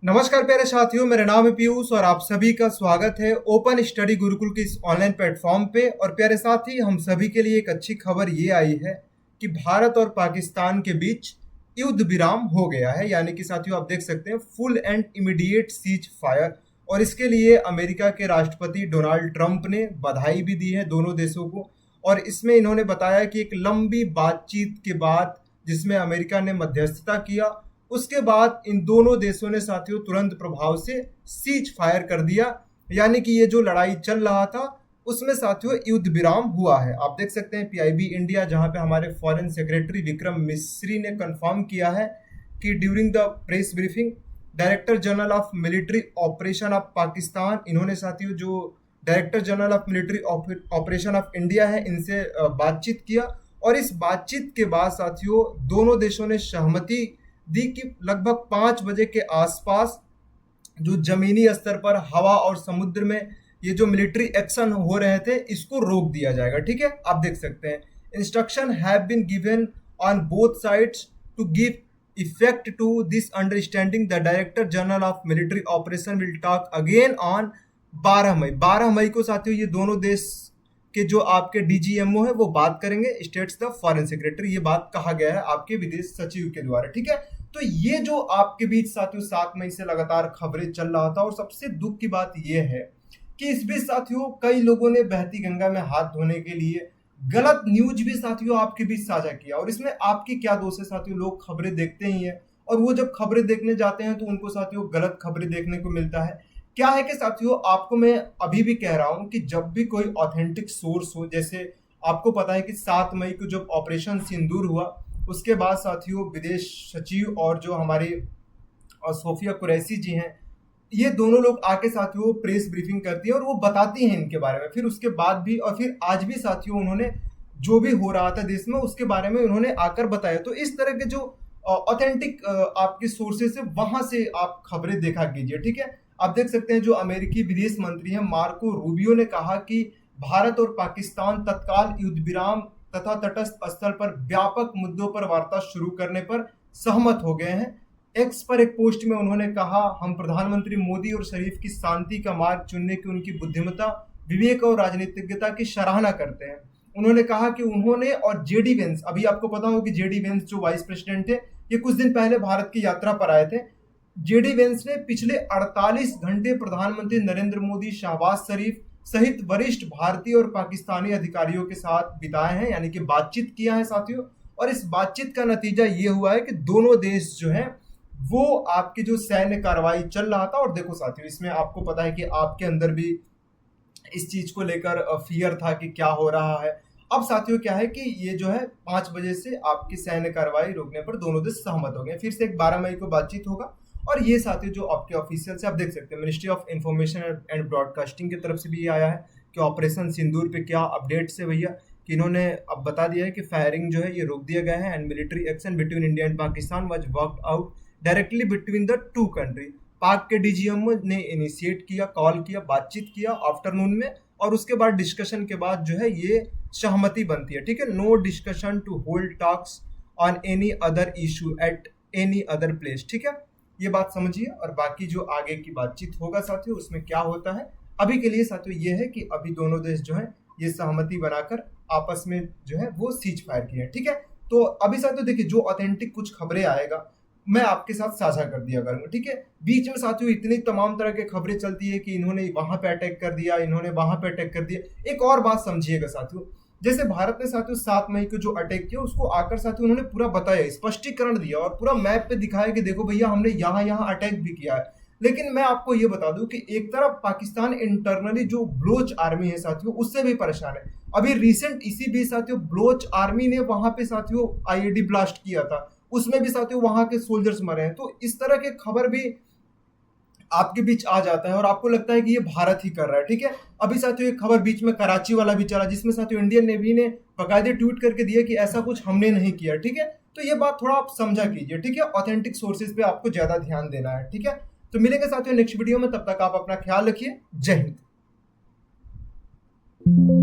नमस्कार प्यारे साथियों, मेरा नाम है पीयूष और आप सभी का स्वागत है ओपन स्टडी गुरुकुल के इस ऑनलाइन प्लेटफॉर्म पे। और प्यारे साथी, हम सभी के लिए एक अच्छी खबर ये आई है कि भारत और पाकिस्तान के बीच युद्ध विराम हो गया है। यानी कि साथियों, आप देख सकते हैं full and immediate cease fire. और इसके लिए अमेरिका के राष्ट्रपति डोनाल्ड ट्रंप ने बधाई भी दी है दोनों देशों को। और इसमें इन्होंने बताया कि एक लंबी बातचीत के बाद, जिसमें अमेरिका ने मध्यस्थता किया, उसके बाद इन दोनों देशों ने साथियों तुरंत प्रभाव से सीज फायर कर दिया। यानी कि ये जो लड़ाई चल रहा था उसमें साथियों युद्ध विराम हुआ है। आप देख सकते हैं पीआईबी इंडिया, जहां पे हमारे फॉरेन सेक्रेटरी विक्रम मिस्री ने कंफर्म किया है कि during the press briefing director general of military operation of Pakistan, इन्होंने साथियों जो director general of military operation of India है, इनसे बातचीत किया। और इस बातचीत के बाद साथियों दोनों देशों ने सहमति दी कि लगभग 5 बजे के आसपास जो जमीनी स्तर पर हवा और समुद्र में ये जो मिलिट्री एक्शन हो रहे थे, इसको रोक दिया जाएगा। ठीक है, आप देख सकते हैं instruction have been given on both sides to give effect to this understanding. The director general of military operation will talk again on 12 May. 12 मई को साथियों ये दोनों देश कि जो आपके डीजीएमओ है वो बात करेंगे, स्टेट्स द फॉरेन सेक्रेटरी, ये बात कहा गया है आपके विदेश सचिव के द्वारा। ठीक है, तो ये जो आपके बीच साथियों 7 मई से लगातार खबरें चल रहा था। और सबसे दुख की बात यह है कि इस बीच साथियों कई लोगों ने बहती गंगा में हाथ धोने के लिए गलत न्यूज भी साथियों आपके बीच साझा किया। और इसमें आपकी क्या दोष है साथियों, लोग खबरें देखते ही हैं और वो जब खबरें देखने जाते हैं तो उनको साथियों गलत खबरें देखने को मिलता है। क्या है कि साथियों आपको मैं अभी भी कह रहा हूं कि जब भी कोई ऑथेंटिक सोर्स हो, जैसे आपको पता है कि 7 मई को जब ऑपरेशन सिंदूर हुआ, उसके बाद साथियों विदेश सचिव और जो हमारे सोफिया कुरैशी जी हैं, ये दोनों लोग आके साथियों प्रेस ब्रीफिंग करती है और वो बताती हैं इनके बारे में। फिर उसके बाद भी और फिर आज भी साथियों उन्होंने जो भी हो रहा था देश में उसके बारे में उन्होंने आकर बताया। तो इस तरह के जो ऑथेंटिक आपके सोर्सेस है वहां से आप खबरें देखा कीजिए। ठीक है, आप देख सकते हैं जो अमेरिकी विदेश मंत्री हैं मार्को रूबियो ने कहा कि भारत और पाकिस्तान तत्काल युद्ध विराम तथा तटस्थ स्थल पर व्यापक मुद्दों पर वार्ता शुरू करने पर सहमत हो गए हैं। एक्स पर एक पोस्ट में उन्होंने कहा, हम प्रधानमंत्री मोदी और शरीफ की शांति का मार्ग चुनने की उनकी बुद्धिमत्ता, विवेक और राजनीतिज्ञता की सराहना करते हैं। उन्होंने कहा कि उन्होंने और जेडी वेंस, अभी आपको पता हो कि जेडी वेंस जो वाइस प्रेसिडेंट थे, ये कुछ दिन पहले भारत की यात्रा पर आए थे। जेडी वेंस ने पिछले 48 घंटे प्रधानमंत्री नरेंद्र मोदी, शहबाज शरीफ सहित वरिष्ठ भारतीय और पाकिस्तानी अधिकारियों के साथ बिताए हैं, यानी कि बातचीत किया है साथियों। और इस बातचीत का नतीजा ये हुआ है कि दोनों देश जो हैं वो आपकी जो सैन्य कार्रवाई चल रहा था। और देखो साथियों, इसमें आपको पता है कि आपके अंदर भी इस चीज को लेकर फियर था कि क्या हो रहा है। अब साथियों क्या है कि ये जो है 5 बजे से आपकी सैन्य कार्रवाई रोकने पर दोनों देश सहमत हो गए। फिर से एक 12 मई को बातचीत होगा। और ये साथियों जो आपके ऑफिशियल से आप देख सकते हैं ministry of information and broadcasting की तरफ से भी ये आया है कि ऑपरेशन सिंदूर पे क्या अपडेट्स है भैया, कि इन्होंने अब बता दिया है कि फायरिंग जो है ये रोक दिया गया है and military action between India and Pakistan was worked out directly between the two country. पाक के डीजीएमओ ने इनिशिएट किया, कॉल किया, बातचीत किया आफ्टरनून में। और उसके बाद डिस्कशन के बाद जो है ये सहमति बनती है। ठीक है, no discussion to hold talks on any other issue at any other place. ठीक है, ये बात समझिए। और बाकी जो आगे की बातचीत होगा साथियों उसमें क्या होता है, अभी के लिए साथियों ये है कि अभी दोनों देश जो है ये सहमति बनाकर आपस में जो है वो सीज फायर किए हैं। ठीक है, तो अभी साथियों देखिए जो ऑथेंटिक कुछ खबरें आएगा मैं आपके साथ साझा कर दिया करूंगा। ठीक है, बीच में साथियों इतनी तमाम तरह की खबरें चलती है कि इन्होंने वहां पे अटैक कर दिया, इन्होंने वहां पे अटैक कर दिया। एक और बात समझिएगा साथियों, जैसे भारत ने साथियों 7 मई को जो अटैक किया उसको आकर साथियों उन्होंने पूरा बताया, स्पष्टीकरण दिया और पूरा मैप पे दिखाया कि देखो भैया हमने यहाँ यहाँ अटैक भी किया है। लेकिन मैं आपको ये बता दूं कि एक तरफ पाकिस्तान इंटरनली जो बलोच आर्मी है साथियों उससे भी परेशान है। अभी रिसेंट इसी बीच साथियों बलोच आर्मी ने वहां पे साथियों आईईडी ब्लास्ट किया था, उसमें भी साथियों वहां के सोल्जर्स मरे हैं। तो इस तरह के खबर भी आपके बीच आ जाता है और आपको लगता है कि ये भारत ही कर रहा है। ठीक है, अभी साथियों एक खबर बीच में कराची वाला भी चला जिसमें साथियों इंडियन नेवी ने बाकायदे ट्वीट करके दिया कि ऐसा कुछ हमने नहीं किया। ठीक है, तो ये बात थोड़ा आप समझा कीजिए। ठीक है, ऑथेंटिक सोर्सेज पे आपको ज्यादा ध्यान देना है। ठीक है, तो मिलेंगे साथियों नेक्स्ट वीडियो में, तब तक आप अपना ख्याल रखिए। जय हिंद।